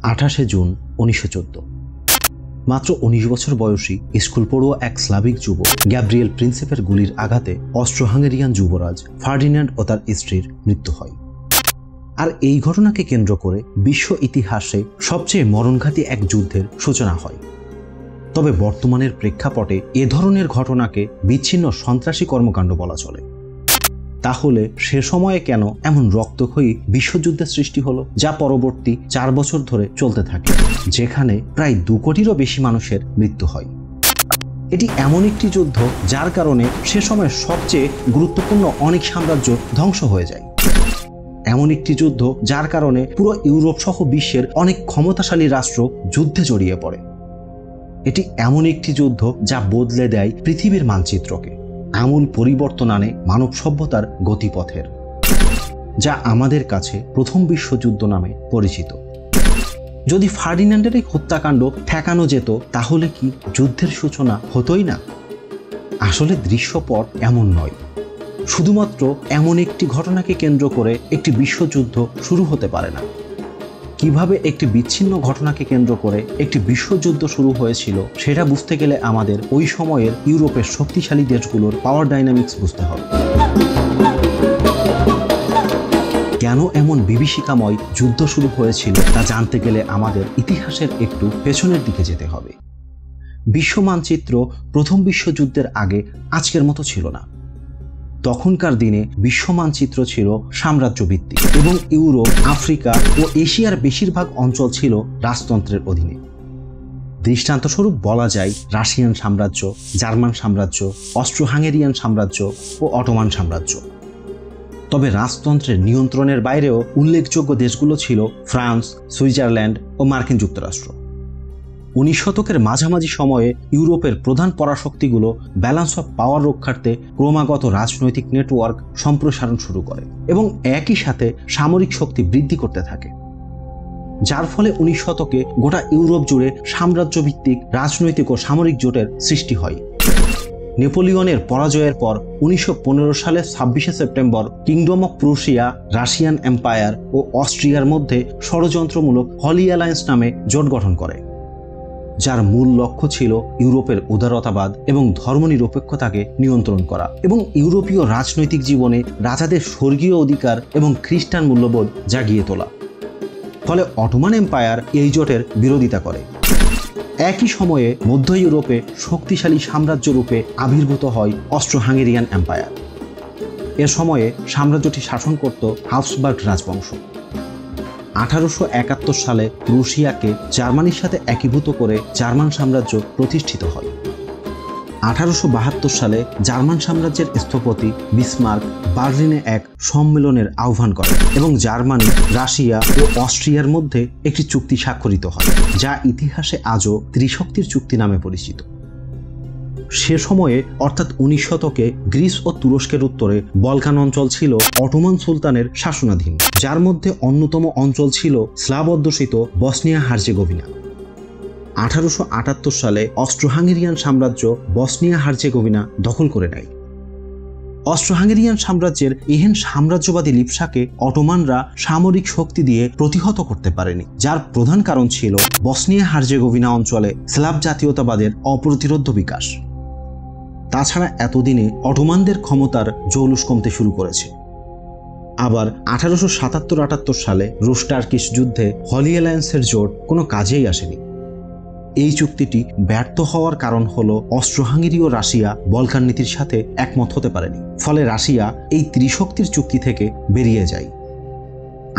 28 June 1914 মাত্র 19 বছর বয়সী স্কুল পড়ুয়া এক স্লাভিক যুবক গ্যাব্রিয়েল প্রিন্সেপের গুলির আঘাতে অস্ট্রো হাঙ্গেরিয়ান যুবরাজ ফার্ডিন্যান্ড ও তার স্ত্রীর মৃত্যু হয়। আর এই ঘটনাকে কেন্দ্র করে বিশ্ব ইতিহাসে সবচেয়ে মরণঘাতী এক যুদ্ধের সূচনা হয়। তবে বর্তমানের প্রেক্ষাপটে এ ধরনের ঘটনাকে বিচ্ছিন্ন সন্ত্রাসী কর্মকাণ্ড বলা চলে। তাহলে সে সময়ে কেন এমন রক্তক্ষয়ী বিশ্বযুদ্ধের সৃষ্টি হলো, যা পরবর্তী 4 বছর ধরে চলতে থাকে, যেখানে প্রায় 2 কোটিরও বেশি মানুষের মৃত্যু হয়? এটি এমন একটি যুদ্ধ যার কারণে সে সময় সবচেয়ে গুরুত্বপূর্ণ অনেক সাম্রাজ্য ধ্বংস হয়ে যায়। এমন একটি যুদ্ধ যার কারণে পুরো ইউরোপ সহ বিশ্বের অনেক ক্ষমতাশালী রাষ্ট্র যুদ্ধে জড়িয়ে পড়ে। এটি এমন একটি যুদ্ধ যা বদলে দেয় পৃথিবীর মানচিত্রকে, আমূল পরিবর্তন আনে মানব সভ্যতার গতিপথের, যা আমাদের কাছে প্রথম বিশ্বযুদ্ধ নামে পরিচিত। যদি ফার্ডিন্যান্ডের এই হত্যাকাণ্ড ঠেকানো যেত, তাহলে কি যুদ্ধের সূচনা হতোই না? আসলে দৃশ্যপট এমন নয়। শুধুমাত্র এমন একটি ঘটনাকে কেন্দ্র করে একটি বিশ্বযুদ্ধ শুরু হতে পারে না। কিভাবে একটি বিচ্ছিন্ন ঘটনাকে কেন্দ্র করে একটি বিশ্বযুদ্ধ শুরু হয়েছিল, সেটা বুঝতে গেলে আমাদের ওই সময়ের ইউরোপের শক্তিশালী দেশগুলোর পাওয়ার ডাইনামিক্স বুঝতে হবে। কেন এমন বিভীষিকাময় যুদ্ধ শুরু হয়েছিল তা জানতে গেলে আমাদের ইতিহাসের একটু পেছনের দিকে যেতে হবে। বিশ্ব মানচিত্র প্রথম বিশ্বযুদ্ধের আগে আজকের মতো ছিল না। তখনকার দিনে বিশ্ব মানচিত্র ছিল সাম্রাজ্যভিত্তিক এবং ইউরোপ, আফ্রিকা ও এশিয়ার বেশিরভাগ অঞ্চল ছিল রাজতন্ত্রের অধীনে। দৃষ্টান্তস্বরূপ বলা যায় রাশিয়ান সাম্রাজ্য, জার্মান সাম্রাজ্য, অস্ট্রো হাঙ্গেরিয়ান সাম্রাজ্য ও অটোমান সাম্রাজ্য। তবে রাজতন্ত্রের নিয়ন্ত্রণের বাইরেও উল্লেখযোগ্য দেশগুলো ছিল ফ্রান্স, সুইজারল্যান্ড ও মার্কিন যুক্তরাষ্ট্র। 19 শতকের মাঝামাঝি সময়ে ইউরোপের প্রধান পরাশক্তিগুলো ব্যালেন্স অফ পাওয়ার রক্ষার্থে ক্রমাগত রাজনৈতিক নেটওয়ার্ক সম্প্রসারণ শুরু করে এবং একই সাথে সামরিক শক্তি বৃদ্ধি করতে থাকে, যার ফলে 19 শতকে গোটা ইউরোপ জুড়ে সাম্রাজ্যভিত্তিক রাজনৈতিক ও সামরিক জোটের সৃষ্টি হয়। নেপোলিয়নের পরাজয়ের পর 1915 সালের 26শে September kingdom of Prussia, Russian empire ও অস্ট্রিয়ার মধ্যে ষড়যন্ত্রমূলক হলি অ্যালায়েন্স নামে জোট গঠন করে, যার মূল লক্ষ্য ছিল ইউরোপের উদারতাবাদ এবং ধর্মনিরপেক্ষতাকে নিয়ন্ত্রণ করা এবং ইউরোপীয় রাজনৈতিক জীবনে রাজাদের স্বর্গীয় অধিকার এবং খ্রিস্টান মূল্যবোধ জাগিয়ে তোলা। ফলে অটোমান এম্পায়ার এই জোটের বিরোধিতা করে। একই সময়ে মধ্য ইউরোপে শক্তিশালী সাম্রাজ্য রূপে আবির্ভূত হয় অস্ট্রো হাঙ্গেরিয়ান এম্পায়ার। এ সময়ে সাম্রাজ্যটি শাসন করত হাবসবার্গ রাজবংশ। 1871 সালে প্রুশিয়াকে জার্মানির সাথে একীভূত করে জার্মান সাম্রাজ্য প্রতিষ্ঠিত হয়। 1872 সালে জার্মান সাম্রাজ্যের স্থপতি বিসমার্ক বার্লিনে এক সম্মেলনের আহ্বান করেন এবং জার্মানি, রাশিয়া ও অস্ট্রিয়ার মধ্যে একটি চুক্তি স্বাক্ষরিত হয়, যা ইতিহাসে আজও ত্রিশক্তির চুক্তি নামে পরিচিত। সে সময়ে অর্থাৎ 19 শতকে গ্রিস ও তুরস্কের উত্তরে বলকান অঞ্চল ছিল অটোমান সুলতানের শাসনাধীন, যার মধ্যে অন্যতম অঞ্চল ছিল স্লাভ অধ্যুষিত বসনিয়া হার্জেগোভিনা। 1878 সালে অস্ট্রো হাঙ্গেরিয়ান সাম্রাজ্য বসনিয়া হার্জেগোভিনা দখল করে নেয়। অস্ট্রো হাঙ্গেরিয়ান সাম্রাজ্যের এহেন সাম্রাজ্যবাদী লিপ্সাকে অটোমানরা সামরিক শক্তি দিয়ে প্রতিহত করতে পারেনি, যার প্রধান কারণ ছিল বসনিয়া হার্জেগোভিনা অঞ্চলে স্লাভ জাতীয়তাবাদের অপ্রতিরোধ্য বিকাশ। তাছাড়া এতদিনে অটোমানদের ক্ষমতার জৌলুস কমতে শুরু করেছে। আবার 1877-78 সালে রুশ টার্কিশ যুদ্ধে হলি অ্যালায়েন্সের জোট কোনো কাজেই আসেনি। এই চুক্তিটি ব্যর্থ হওয়ার কারণ হলো অস্ট্রো হাঙ্গেরি ও রাশিয়া বলকান নীতির সাথে একমত হতে পারেনি। ফলে রাশিয়া এই ত্রিশক্তির চুক্তি থেকে বেরিয়ে যায়।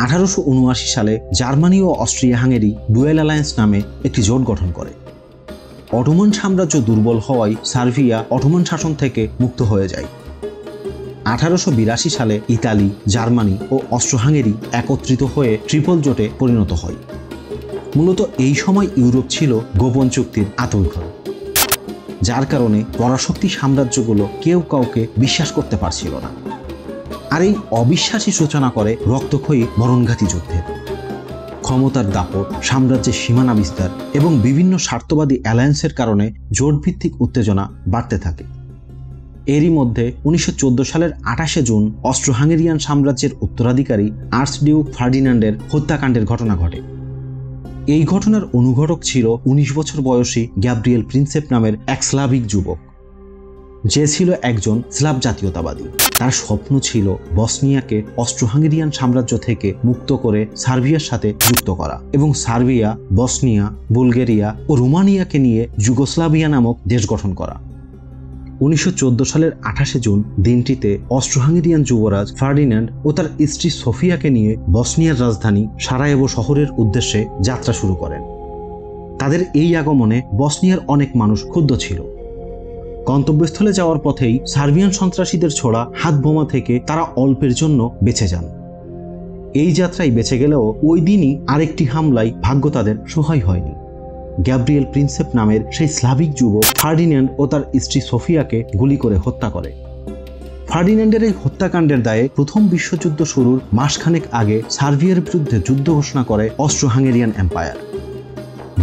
1879 সালে জার্মানি ও অস্ট্রিয়া হাঙ্গেরি ডুয়েল অ্যালায়েন্স নামে একটি জোট গঠন করে। অটোমান সাম্রাজ্য দুর্বল হওয়ায় সার্বিয়া অটোমান শাসন থেকে মুক্ত হয়ে যায়। 1882 সালে ইতালি, জার্মানি ও অস্ট্রো হাঙ্গেরি একত্রিত হয়ে ট্রিপল জোটে পরিণত হয়। মূলত এই সময় ইউরোপ ছিল গোপন চুক্তির আতুলঘর, যার কারণে পরাশক্তি সাম্রাজ্যগুলো কেউ কাউকে বিশ্বাস করতে পারছিল না। আর এই অবিশ্বাসী সূচনা করে রক্তক্ষয়ী মরণঘাতী যুদ্ধের। ক্ষমতার দাপট, সাম্রাজ্যের সীমানা বিস্তার এবং বিভিন্ন স্বার্থবাদী অ্যালায়েন্সের কারণে জোটভিত্তিক উত্তেজনা বাড়তে থাকে। এরই মধ্যে 1914 সালের 28শে জুন অস্ট্রো হাঙ্গেরিয়ান সাম্রাজ্যের উত্তরাধিকারী আর্চডিউক ফার্ডিন্যান্ডের হত্যাকাণ্ডের ঘটনা ঘটে। এই ঘটনার অনুঘটক ছিল ১৯ বছর বয়সী গ্যাব্রিয়েল প্রিন্সেপ নামের এক স্লাভিক যুবক, যে ছিল একজন স্লাভ জাতীয়তাবাদী। তার স্বপ্ন ছিল বসনিয়াকে অস্ট্রো হাঙ্গেরিয়ান সাম্রাজ্য থেকে মুক্ত করে সার্বিয়ার সাথে যুক্ত করা এবং সার্বিয়া, বসনিয়া, বুলগেরিয়া ও রোমানিয়াকে নিয়ে যুগোস্লাভিয়া নামক দেশ গঠন করা। ১৯১৪ সালের ২৮ জুন দিনটিতে অস্ট্রো হাঙ্গেরিয়ান যুবরাজ ফার্ডিন্যান্ড ও তার স্ত্রী সোফিয়াকে নিয়ে বসনিয়ার রাজধানী সারায়েভো শহরের উদ্দেশ্যে যাত্রা শুরু করেন। তাদের এই আগমনে বসনিয়ার অনেক মানুষ ক্ষুব্ধ ছিল। গন্তব্যস্থলে যাওয়ার পথেই সার্বিয়ান সন্ত্রাসীদের ছোড়া হাত বোমা থেকে তারা অল্পের জন্য বেঁচে যান। এই যাত্রায় বেঁচে গেলেও ওই দিনই আরেকটি হামলায় ভাগ্য তাদের সহায় হয়নি। গ্যাব্রিয়েল প্রিন্সেপ নামের সেই স্লাভিক যুবক ফার্ডিন্যান্ড ও তার স্ত্রী সোফিয়াকে গুলি করে হত্যা করে। ফার্ডিন্যান্ডের এই হত্যাকাণ্ডের দায়ে প্রথম বিশ্বযুদ্ধ শুরুর মাসখানেক আগে সার্বিয়ার বিরুদ্ধে যুদ্ধ ঘোষণা করে অস্ট্রো হাঙ্গেরিয়ান এম্পায়ার।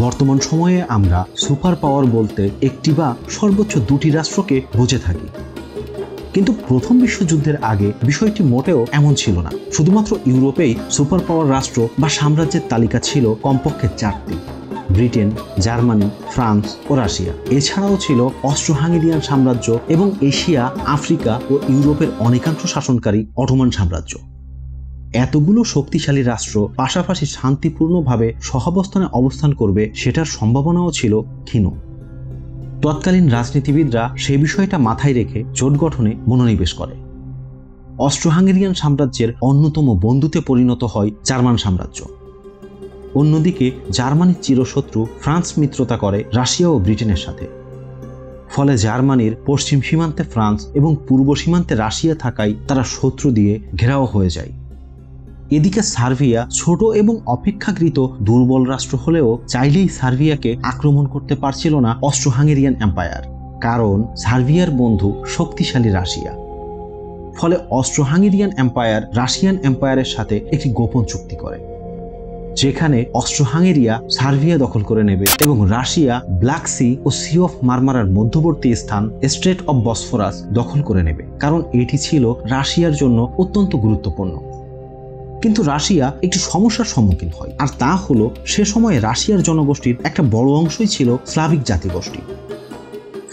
বর্তমান সময়ে আমরা সুপার পাওয়ার বলতে একটি বা সর্বোচ্চ দুটি রাষ্ট্রকে বুঝে থাকি, কিন্তু প্রথম বিশ্বযুদ্ধের আগে বিষয়টি মোটেও এমন ছিল না। শুধুমাত্র ইউরোপেই সুপার পাওয়ার রাষ্ট্র বা সাম্রাজ্যের তালিকা ছিল কমপক্ষে ৪টি: ব্রিটেন, জার্মানি, ফ্রান্স ও রাশিয়া। এছাড়াও ছিল অস্ট্রো হাঙ্গেরিয়ান সাম্রাজ্য এবং এশিয়া, আফ্রিকা ও ইউরোপের অনেকাংশ শাসনকারী অটোমান সাম্রাজ্য। এতগুলো শক্তিশালী রাষ্ট্র পাশাপাশি শান্তিপূর্ণভাবে সহাবস্থানে অবস্থান করবে সেটার সম্ভাবনাও ছিল ক্ষীণ। তৎকালীন রাজনীতিবিদরা সে বিষয়টা মাথায় রেখে জোট গঠনে মনোনিবেশ করে। অস্ট্রো হাঙ্গেরিয়ান সাম্রাজ্যের অন্যতম বন্ধুতে পরিণত হয় জার্মান সাম্রাজ্য। অন্যদিকে জার্মানির চিরশত্রু ফ্রান্স মিত্রতা করে রাশিয়া ও ব্রিটেনের সাথে। ফলে জার্মানির পশ্চিম সীমান্তে ফ্রান্স এবং পূর্ব সীমান্তে রাশিয়া থাকায় তারা শত্রু দিয়ে ঘেরাও হয়ে যায়। এদিকে সার্বিয়া ছোট এবং অপেক্ষাকৃত দুর্বল রাষ্ট্র হলেও চাইলেই সার্বিয়াকে আক্রমণ করতে পারছিল না অস্ট্রো হাঙ্গেরিয়ান এম্পায়ার, কারণ সার্বিয়ার বন্ধু শক্তিশালী রাশিয়া। ফলে অস্ট্রো হাঙ্গেরিয়ান এম্পায়ার রাশিয়ান এম্পায়ারের সাথে একটি গোপন চুক্তি করে, যেখানে অস্ট্রো হাঙ্গেরিয়া সার্বিয়া দখল করে নেবে এবং রাশিয়া ব্ল্যাক সি ও সি অফ মারমারার মধ্যবর্তী স্থান স্ট্রেট অফ বসফরাস দখল করে নেবে, কারণ এটি ছিল রাশিয়ার জন্য অত্যন্ত গুরুত্বপূর্ণ। কিন্তু রাশিয়া একটি সমস্যার সম্মুখীন হয়, আর তা হলো সে সময়ে রাশিয়ার জনগোষ্ঠীর একটা বড় অংশই ছিল স্লাভিক জাতিগোষ্ঠী।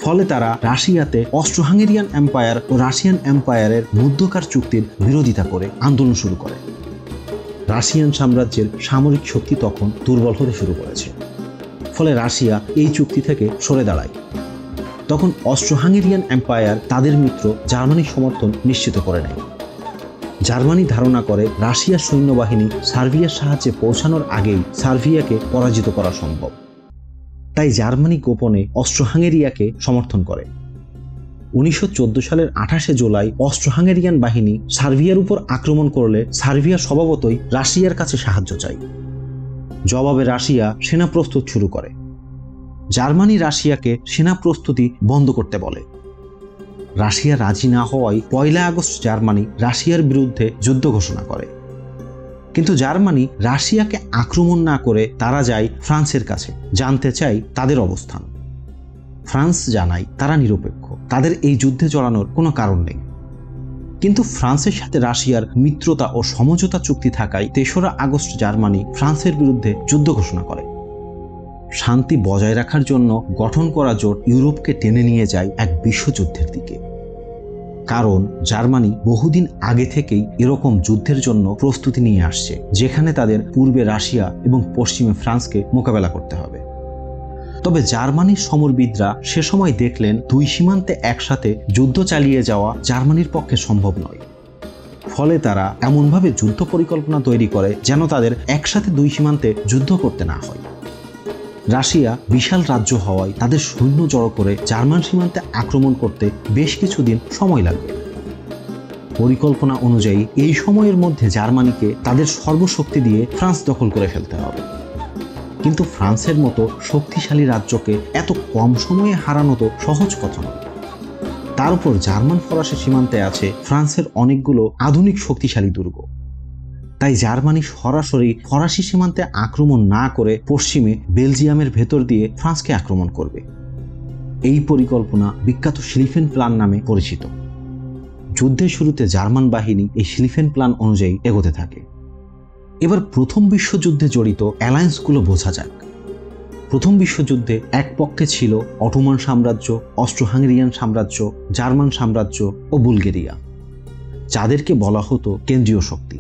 ফলে তারা রাশিয়াতে অস্ট্রো হাঙ্গেরিয়ান এম্পায়ার ও রাশিয়ান এম্পায়ারের মধ্যকার চুক্তির বিরোধিতা করে আন্দোলন শুরু করে। রাশিয়ান সাম্রাজ্যের সামরিক শক্তি তখন দুর্বল হতে শুরু করেছে, ফলে রাশিয়া এই চুক্তি থেকে সরে দাঁড়ায়। তখন অস্ট্রো হাঙ্গেরিয়ান এম্পায়ার তাদের মিত্র জার্মানির সমর্থন নিশ্চিত করে নেয়। জার্মানি ধারণা করে রাশিয়ার সৈন্যবাহিনী সার্বিয়ার সাহায্যে পৌঁছানোর আগেই সার্বিয়াকে পরাজিত করা সম্ভব। তাই জার্মানি গোপনে অস্ট্রো হাঙ্গেরিয়াকে সমর্থন করে। ১৯১৪ সালের ২৮ জুলাই অস্ট্রো হাঙ্গেরিয়ান বাহিনী সার্বিয়ার উপর আক্রমণ করলে সার্বিয়া স্বভাবতই রাশিয়ার কাছে সাহায্য চায়। জবাবে রাশিয়া সেনা প্রস্তুত শুরু করে। জার্মানি রাশিয়াকে সেনা প্রস্তুতি বন্ধ করতে বলে। রাশিয়া রাজি না হওয়ায় ১ আগস্ট জার্মানি রাশিয়ার বিরুদ্ধে যুদ্ধ ঘোষণা করে। কিন্তু জার্মানি রাশিয়াকে আক্রমণ না করে তারা যায় ফ্রান্সের কাছে, জানতে চায় তাদের অবস্থান। ফ্রান্স জানায় তারা নিরপেক্ষ, তাদের এই যুদ্ধে জড়ানোর কোনো কারণ নেই। কিন্তু ফ্রান্সের সাথে রাশিয়ার মিত্রতা ও সমঝোতা চুক্তি থাকায় ৩রা আগস্ট জার্মানি ফ্রান্সের বিরুদ্ধে যুদ্ধ ঘোষণা করে। শান্তি বজায় রাখার জন্য গঠন করা জোট ইউরোপকে টেনে নিয়ে যায় এক বিশ্বযুদ্ধের দিকে, কারণ জার্মানি বহুদিন আগে থেকেই এরকম যুদ্ধের জন্য প্রস্তুতি নিয়ে আসছে, যেখানে তাদের পূর্বে রাশিয়া এবং পশ্চিমে ফ্রান্সকে মোকাবেলা করতে হবে। তবে জার্মানির সমরবিদরা সে সময় দেখলেন দুই সীমান্তে একসাথে যুদ্ধ চালিয়ে যাওয়া জার্মানির পক্ষে সম্ভব নয়। ফলে তারা এমনভাবে যুদ্ধ পরিকল্পনা তৈরি করে যেন তাদের একসাথে দুই সীমান্তে যুদ্ধ করতে না হয়। রাশিয়া বিশাল রাজ্য হওয়ায় তাদের সৈন্য জড়ো করে জার্মান সীমান্তে আক্রমণ করতে বেশ কিছুদিন সময় লাগবে। পরিকল্পনা অনুযায়ী এই সময়ের মধ্যে জার্মানিকে তাদের সর্বশক্তি দিয়ে ফ্রান্স দখল করে ফেলতে হবে। কিন্তু ফ্রান্সের মতো শক্তিশালী রাজ্যকে এত কম সময়ে হারানো তো সহজ কথা নয়। তার উপর জার্মান ফরাসি সীমান্তে আছে ফ্রান্সের অনেকগুলো আধুনিক শক্তিশালী দুর্গ। তাই জার্মানি সরাসরি ফরাসি সীমান্তে আক্রমণ না করে পশ্চিমে বেলজিয়ামের ভেতর দিয়ে ফ্রান্সকে আক্রমণ করবে। এই পরিকল্পনা বিখ্যাত স্লিফেন প্ল্যান নামে পরিচিত। যুদ্ধের শুরুতে জার্মান বাহিনী এই স্লিফেন প্ল্যান অনুযায়ী এগোতে থাকে। এবার প্রথম বিশ্বযুদ্ধে জড়িত অ্যালায়েন্সগুলো বোঝা যাক। প্রথম বিশ্বযুদ্ধে এক পক্ষে ছিল অটোমান সাম্রাজ্য, অস্ট্রো হাঙ্গেরিয়ান সাম্রাজ্য, জার্মান সাম্রাজ্য ও বুলগেরিয়া, যাদেরকে বলা হতো কেন্দ্রীয় শক্তি।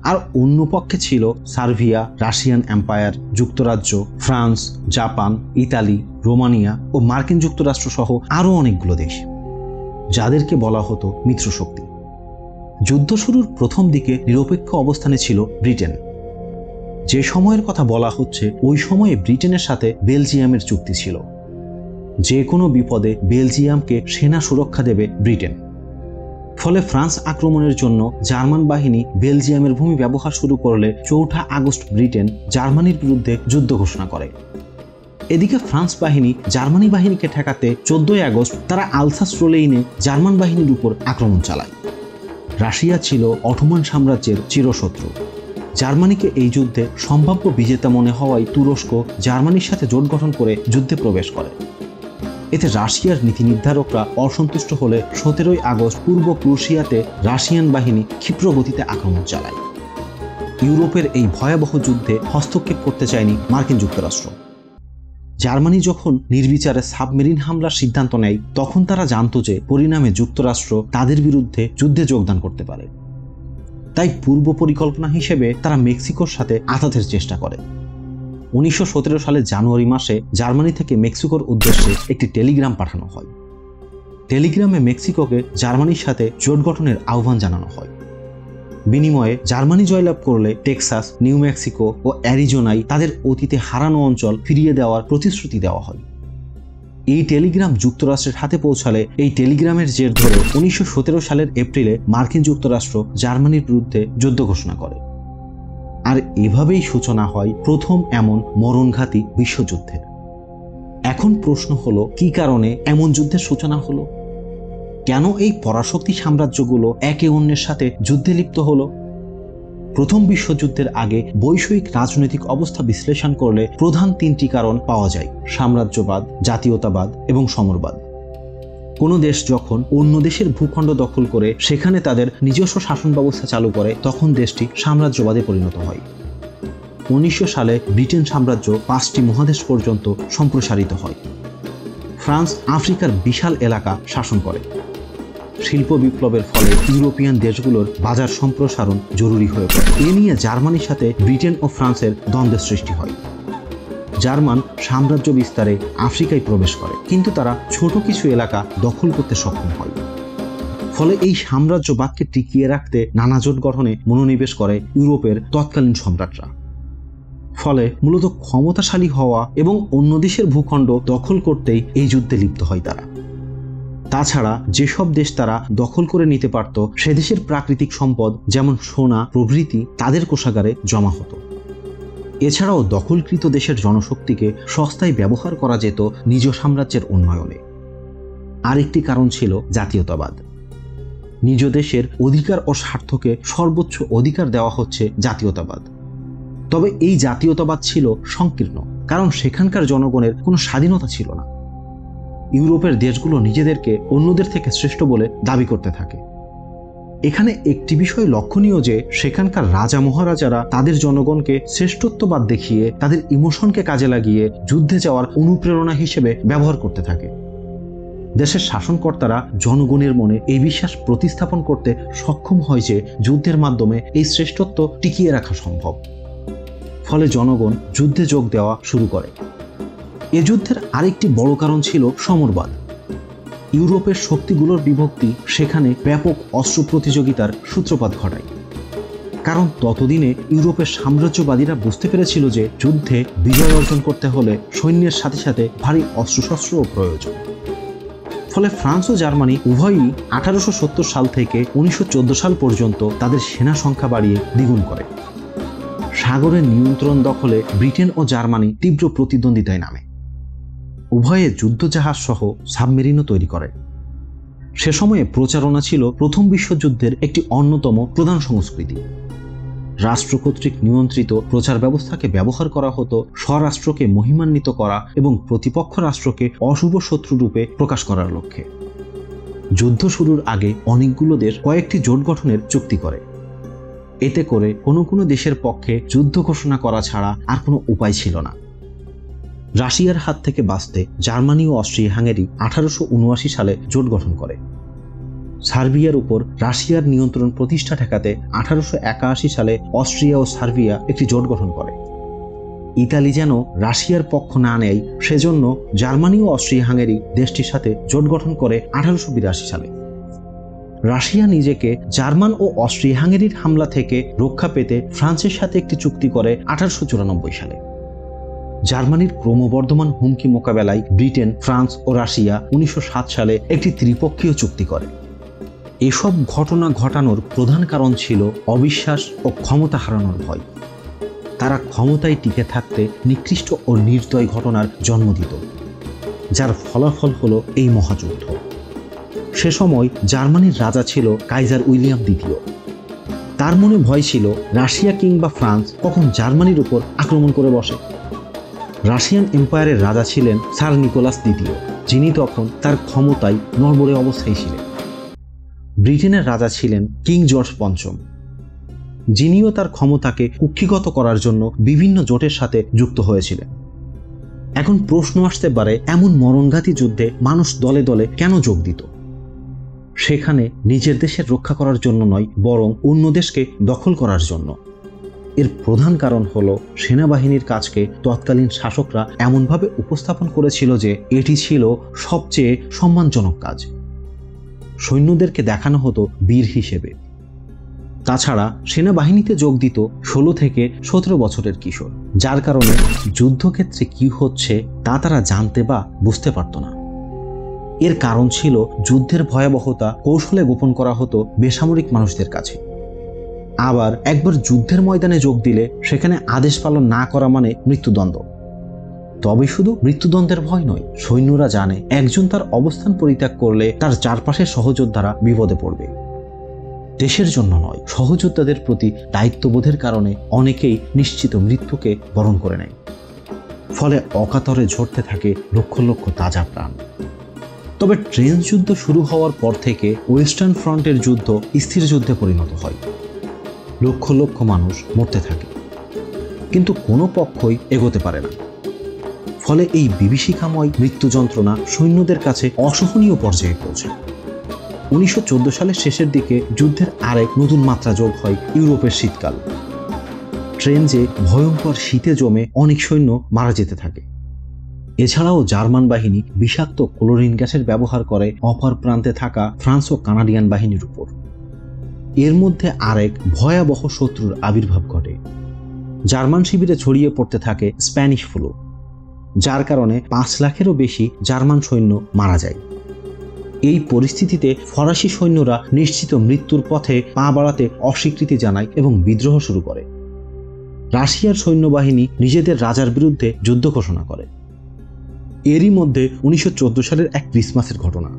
আর অন্য পক্ষে ছিল সার্বিয়া, রাশিয়ান এম্পায়ার, যুক্তরাজ্য, ফ্রান্স, জাপান, ইতালি, রোমানিয়া ও মার্কিন যুক্তরাষ্ট্র সহ আরও অনেকগুলো দেশ, যাদেরকে বলা হতো মিত্রশক্তি। যুদ্ধ শুরুর প্রথম দিকে নিরপেক্ষ অবস্থানে ছিল ব্রিটেন। যে সময়ের কথা বলা হচ্ছে ওই সময়ে ব্রিটেনের সাথে বেলজিয়ামের চুক্তি ছিল। যে কোনো বিপদে বেলজিয়ামকে সেনা সুরক্ষা দেবে ব্রিটেন। ফলে ফ্রান্স আক্রমণের জন্য জার্মান বাহিনী বেলজিয়ামের ভূমি ব্যবহার শুরু করলে 4 আগস্ট ব্রিটেন জার্মানির বিরুদ্ধে যুদ্ধ ঘোষণা করে। এদিকে ফ্রান্স বাহিনী জার্মানি বাহিনীকে ঠেকাতে 14 আগস্ট তারা আলসাস রোলেইনে জার্মান বাহিনীর উপর আক্রমণ চালায়। রাশিয়া ছিল অটোমান সাম্রাজ্যের চিরশত্রু। জার্মানিকে এই যুদ্ধে সম্ভাব্য বিজেতা মনে হওয়ায় তুরস্ক জার্মানির সাথে জোট গঠন করে যুদ্ধে প্রবেশ করে। এতে রাশিয়ার নীতি নির্ধারকরা অসন্তুষ্ট হলে 17 আগস্ট পূর্ব প্রুশিয়াতে রাশিয়ান বাহিনী ক্ষিপ্র গতিতে আক্রমণ চালায়। ইউরোপের এই ভয়াবহ যুদ্ধে হস্তক্ষেপ করতে চায়নি মার্কিন যুক্তরাষ্ট্র। জার্মানি যখন নির্বিচারে সাবমেরিন হামলার সিদ্ধান্ত নেয়, তখন তারা জানত যে পরিণামে যুক্তরাষ্ট্র তাদের বিরুদ্ধে যুদ্ধে যোগদান করতে পারে। তাই পূর্ব পরিকল্পনা হিসেবে তারা মেক্সিকোর সাথে আঘাতের চেষ্টা করে। 1917 সালের জানুয়ারি মাসে জার্মানি থেকে মেক্সিকোর উদ্দেশ্যে একটি টেলিগ্রাম পাঠানো হয়। টেলিগ্রামে মেক্সিকোকে জার্মানির সাথে জোট গঠনের আহ্বান জানানো হয়। বিনিময়ে জার্মানি জয়লাভ করলে টেক্সাস, নিউ মেক্সিকো ও অ্যারিজোনায় তাদের অতীতে হারানো অঞ্চল ফিরিয়ে দেওয়ার প্রতিশ্রুতি দেওয়া হয়। এই টেলিগ্রাম যুক্তরাষ্ট্রের হাতে পৌঁছালে এই টেলিগ্রামের জের ধরে 1917 সালের এপ্রিলে মার্কিন যুক্তরাষ্ট্র জার্মানির বিরুদ্ধে যুদ্ধ ঘোষণা করে। আর এভাবেই সূচনা হয় প্রথম এমন মরণঘাতী বিশ্বযুদ্ধের। এখন প্রশ্ন হলো, কি কারণে এমন যুদ্ধের সূচনা হলো? কেন এই পরাশক্তি সাম্রাজ্যগুলো একে অন্যের সাথে যুদ্ধে লিপ্ত হলো? প্রথম বিশ্বযুদ্ধের আগে বৈষয়িক রাজনৈতিক অবস্থা বিশ্লেষণ করলে প্রধান 3টি কারণ পাওয়া যায়: সাম্রাজ্যবাদ, জাতীয়তাবাদ এবং সমরবাদ। কোনো দেশ যখন অন্য দেশের ভূখণ্ড দখল করে সেখানে তাদের নিজস্ব শাসন ব্যবস্থা চালু করে, তখন দেশটি সাম্রাজ্যবাদে পরিণত হয়। 1900 সালে ব্রিটেন সাম্রাজ্য 5টি মহাদেশ পর্যন্ত সম্প্রসারিত হয়। ফ্রান্স আফ্রিকার বিশাল এলাকা শাসন করে। শিল্প বিপ্লবের ফলে ইউরোপিয়ান দেশগুলোর বাজার সম্প্রসারণ জরুরি হয়ে পড়ে। এ নিয়ে জার্মানির সাথে ব্রিটেন ও ফ্রান্সের দ্বন্দ্বের সৃষ্টি হয়। জার্মান সাম্রাজ্য বিস্তারে আফ্রিকায় প্রবেশ করে, কিন্তু তারা ছোট কিছু এলাকা দখল করতে সক্ষম হয়। ফলে এই সাম্রাজ্যবাদকে টিকিয়ে রাখতে নানা জোট গঠনে মনোনিবেশ করে ইউরোপের তৎকালীন সম্রাটরা। ফলে মূলত ক্ষমতাশালী হওয়া এবং অন্য দেশের ভূখণ্ড দখল করতেই এই যুদ্ধে লিপ্ত হয় তারা। তাছাড়া যেসব দেশ তারা দখল করে নিতে পারত, সে দেশের প্রাকৃতিক সম্পদ যেমন সোনা প্রভৃতি তাদের কোষাগারে জমা হতো। এছাড়াও দখলকৃত দেশের জনশক্তিকে সস্তায় ব্যবহার করা যেত নিজ সাম্রাজ্যের উন্নয়নে। আরেকটি কারণ ছিল জাতীয়তাবাদ। নিজ দেশের অধিকার ও স্বার্থকে সর্বোচ্চ অধিকার দেওয়া হচ্ছে জাতীয়তাবাদ। তবে এই জাতীয়তাবাদ ছিল সংকীর্ণ, কারণ সেখানকার জনগণের কোনো স্বাধীনতা ছিল না। ইউরোপের দেশগুলো নিজেদেরকে অন্যদের থেকে শ্রেষ্ঠ বলে দাবি করতে থাকে। এখানে একটি বিষয় লক্ষণীয় যে সেখানকার রাজা মহারাজারা তাদের জনগণকে শ্রেষ্ঠত্ববাদ দেখিয়ে তাদের ইমোশনকে কাজে লাগিয়ে যুদ্ধে যাওয়ার অনুপ্রেরণা হিসেবে ব্যবহার করতে থাকে। দেশের শাসনকর্তারা জনগণের মনে এই বিশ্বাস প্রতিস্থাপন করতে সক্ষম হয় যে যুদ্ধের মাধ্যমে এই শ্রেষ্ঠত্ব টিকিয়ে রাখা সম্ভব। ফলে জনগণ যুদ্ধে যোগ দেওয়া শুরু করে। এ যুদ্ধের আরেকটি বড় কারণ ছিল সমরবাদ। ইউরোপের শক্তিগুলোর বিভক্তি সেখানে ব্যাপক অস্ত্র প্রতিযোগিতার সূত্রপাত ঘটায়। কারণ ততদিনে ইউরোপের সাম্রাজ্যবাদীরা বুঝতে পেরেছিল যে যুদ্ধে বিজয় অর্জন করতে হলে সৈন্যের সাথে সাথে ভারী অস্ত্রশস্ত্রও প্রয়োজন। ফলে ফ্রান্স ও জার্মানি উভয়ই 1870 সাল থেকে 1914 সাল পর্যন্ত তাদের সেনা সংখ্যা বাড়িয়ে দ্বিগুণ করে। সাগরের নিয়ন্ত্রণ দখলে ব্রিটেন ও জার্মানি তীব্র প্রতিদ্বন্দ্বিতায় নামে। উভয়ে যুদ্ধজাহাজ সহ সাবমেরিনও তৈরি করে। সে সময়ে প্রচারণা ছিল প্রথম বিশ্বযুদ্ধের একটি অন্যতম প্রধান সংস্কৃতি। রাষ্ট্র কর্তৃক নিয়ন্ত্রিত প্রচার ব্যবস্থাকে ব্যবহার করা হতো স্বরাষ্ট্রকে মহিমান্বিত করা এবং প্রতিপক্ষ রাষ্ট্রকে অশুভ শত্রু রূপে প্রকাশ করার লক্ষ্যে। যুদ্ধ শুরুর আগে অনেকগুলো দেশ কয়েকটি জোট গঠনের চুক্তি করে। এতে করে কোনো কোনো দেশের পক্ষে যুদ্ধ ঘোষণা করা ছাড়া আর কোনো উপায় ছিল না। রাশিয়ার হাত থেকে বাঁচতে জার্মানি ও অস্ট্রিয়া হাঙ্গেরি 1879 সালে জোট গঠন করে। সার্বিয়ার উপর রাশিয়ার নিয়ন্ত্রণ প্রতিষ্ঠা ঠেকাতে 1881 সালে অস্ট্রিয়া ও সার্বিয়া একটি জোট গঠন করে। ইতালি যেন রাশিয়ার পক্ষ না নেয় সেজন্য জার্মানি ও অস্ট্রিয়া হাঙ্গেরি দেশটির সাথে জোট গঠন করে 1882 সালে। রাশিয়া নিজেকে জার্মান ও অস্ট্রিয়া হাঙ্গেরির হামলা থেকে রক্ষা পেতে ফ্রান্সের সাথে একটি চুক্তি করে 1894 সালে। জার্মানির ক্রমবর্ধমান হুমকি মোকাবেলায় ব্রিটেন, ফ্রান্স ও রাশিয়া 1907 সালে একটি ত্রিপক্ষীয় চুক্তি করে। এসব ঘটনা ঘটানোর প্রধান কারণ ছিল অবিশ্বাস ও ক্ষমতা হারানোর ভয়। তারা ক্ষমতায় টিকে থাকতে নিকৃষ্ট ও নির্দয় ঘটনার জন্ম দিত, যার ফলাফল হলো এই মহাযুদ্ধ। সে সময় জার্মানির রাজা ছিল কাইজার উইলিয়াম দ্বিতীয়। তার মনে ভয় ছিল রাশিয়া কিংবা ফ্রান্স কখন জার্মানির উপর আক্রমণ করে বসে। রাশিয়ান এম্পায়ারের রাজা ছিলেন স্যার নিকোলাস দ্বিতীয়, যিনি তখন তার ক্ষমতায় নড়বড়ে অবস্থায় ছিলেন। ব্রিটেনের রাজা ছিলেন কিং জর্জ পঞ্চম, যিনিও তার ক্ষমতাকে কুক্ষিগত করার জন্য বিভিন্ন জোটের সাথে যুক্ত হয়েছিলেন। এখন প্রশ্ন আসতে পারে, এমন মরণঘাতী যুদ্ধে মানুষ দলে দলে কেন যোগ দিত? সেখানে নিজের দেশের রক্ষা করার জন্য নয়, বরং অন্য দেশকে দখল করার জন্য। এর প্রধান কারণ হলো সেনাবাহিনীর কাজকে তৎকালীন শাসকরা এমনভাবে উপস্থাপন করেছিল যে এটি ছিল সবচেয়ে সম্মানজনক কাজ। সৈন্যদেরকে দেখানো হতো বীর হিসেবে। তাছাড়া সেনাবাহিনীতে যোগ দিত 16 থেকে 17 বছরের কিশোর, যার কারণে যুদ্ধক্ষেত্রে কি হচ্ছে তা তারা জানতে বা বুঝতে পারত না। এর কারণ ছিল যুদ্ধের ভয়াবহতা কৌশলে গোপন করা হতো বেসামরিক মানুষদের কাছে। আবার একবার যুদ্ধের ময়দানে যোগ দিলে সেখানে আদেশ পালন না করা মানে মৃত্যুদণ্ড। তবে শুধু মৃত্যুদণ্ডের ভয় নয়, সৈন্যরা জানে একজন তার অবস্থান পরিত্যাগ করলে তার চারপাশের সহযোদ্ধারা বিপদে পড়বে। দেশের জন্য নয়, সহযোদ্ধাদের প্রতি দায়িত্ববোধের কারণে অনেকেই নিশ্চিত মৃত্যুকে বরণ করে নেয়। ফলে অকাতরে ঝরতে থাকে লক্ষ লক্ষ তাজা প্রাণ। তবে ট্রেঞ্চ যুদ্ধ শুরু হওয়ার পর থেকে ওয়েস্টার্ন ফ্রন্টের যুদ্ধ স্থির যুদ্ধে পরিণত হয়। লক্ষ লক্ষ মানুষ মরতে থাকে, কিন্তু কোনো পক্ষই এগোতে পারে না। ফলে এই বিভীষিকাময় মৃত্যু যন্ত্রণা সৈন্যদের কাছে অসহনীয় পর্যায়ে পৌঁছে। 1914 সালের শেষের দিকে যুদ্ধের আরেক নতুন মাত্রা যোগ হয় ইউরোপের শীতকাল। ট্রেঞ্চে ভয়ঙ্কর শীতে জমে অনেক সৈন্য মারা যেতে থাকে। এছাড়াও জার্মান বাহিনী বিষাক্ত ক্লোরিন গ্যাসের ব্যবহার করে অপর প্রান্তে থাকা ফ্রান্স ও কানাডিয়ান বাহিনীর উপর। এর মধ্যে আরেক ভয়াবহ শত্রুর আবির্ভাব ঘটে। জার্মান শিবিরে ছড়িয়ে পড়তে থাকে স্প্যানিশ ফ্লু, যার কারণে 5 লাখেরও বেশি জার্মান সৈন্য মারা যায়। এই পরিস্থিতিতে ফরাসি সৈন্যরা নিশ্চিত মৃত্যুর পথে পা বাড়াতে অস্বীকৃতি জানায় এবং বিদ্রোহ শুরু করে। রাশিয়ার সৈন্যবাহিনী নিজেদের রাজার বিরুদ্ধে যুদ্ধ ঘোষণা করে। এরই মধ্যে 1914 সালের এক ক্রিসমাসের ঘটনা।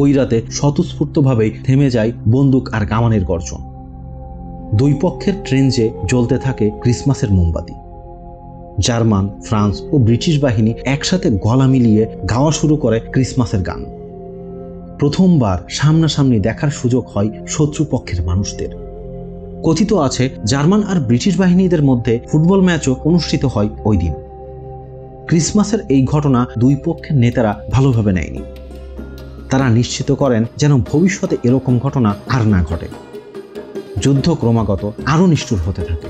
ওই রাতে স্বতঃস্ফূর্তভাবেই থেমে যায় বন্দুক আর কামানের গর্জন। দুই পক্ষের ট্রেঞ্চে জ্বলতে থাকে ক্রিসমাসের মোমবাতি। জার্মান, ফ্রান্স ও ব্রিটিশ বাহিনী একসাথে গলা মিলিয়ে গাওয়া শুরু করে ক্রিসমাসের গান। প্রথমবার সামনাসামনি দেখার সুযোগ হয় শত্রুপক্ষের মানুষদের। কথিত আছে জার্মান আর ব্রিটিশ বাহিনীদের মধ্যে ফুটবল ম্যাচও অনুষ্ঠিত হয় ওই দিন। ক্রিসমাসের এই ঘটনা দুই পক্ষের নেতারা ভালোভাবে নেয়নি। তারা নিশ্চিত করেন যেন ভবিষ্যতে এরকম ঘটনা আর না ঘটে। যুদ্ধ ক্রমাগত আরও নিষ্ঠুর হতে থাকে।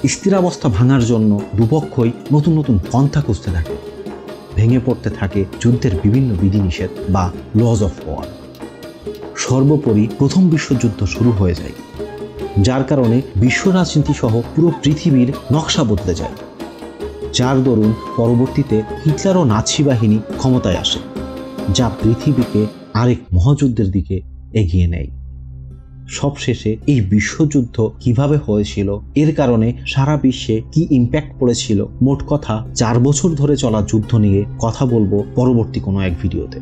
স্থিরাবস্থা ভাঙার জন্য দুপক্ষই নতুন নতুন পন্থা খুঁজতে থাকে। ভেঙে পড়তে থাকে যুদ্ধের বিভিন্ন বিধিনিষেধ বা লজ অফ ওয়ার। সর্বোপরি প্রথম বিশ্বযুদ্ধ শুরু হয়ে যায়, যার কারণে বিশ্ব রাজনীতি সহ পুরো পৃথিবীর নকশা বদলে যায়। যার দরুন পরবর্তীতে হিটলার ও নাৎসি বাহিনী ক্ষমতায় আসে, যা পৃথিবীকে আরেক মহাযুদ্ধের দিকে এগিয়ে নেয়। সবশেষে এই বিশ্বযুদ্ধ কিভাবে হয়েছিল, এর কারণে সারা বিশ্বে কি ইম্প্যাক্ট পড়েছিল, মোট কথা 4 বছর ধরে চলা যুদ্ধ নিয়ে কথা বলবো পরবর্তী কোনো এক ভিডিওতে।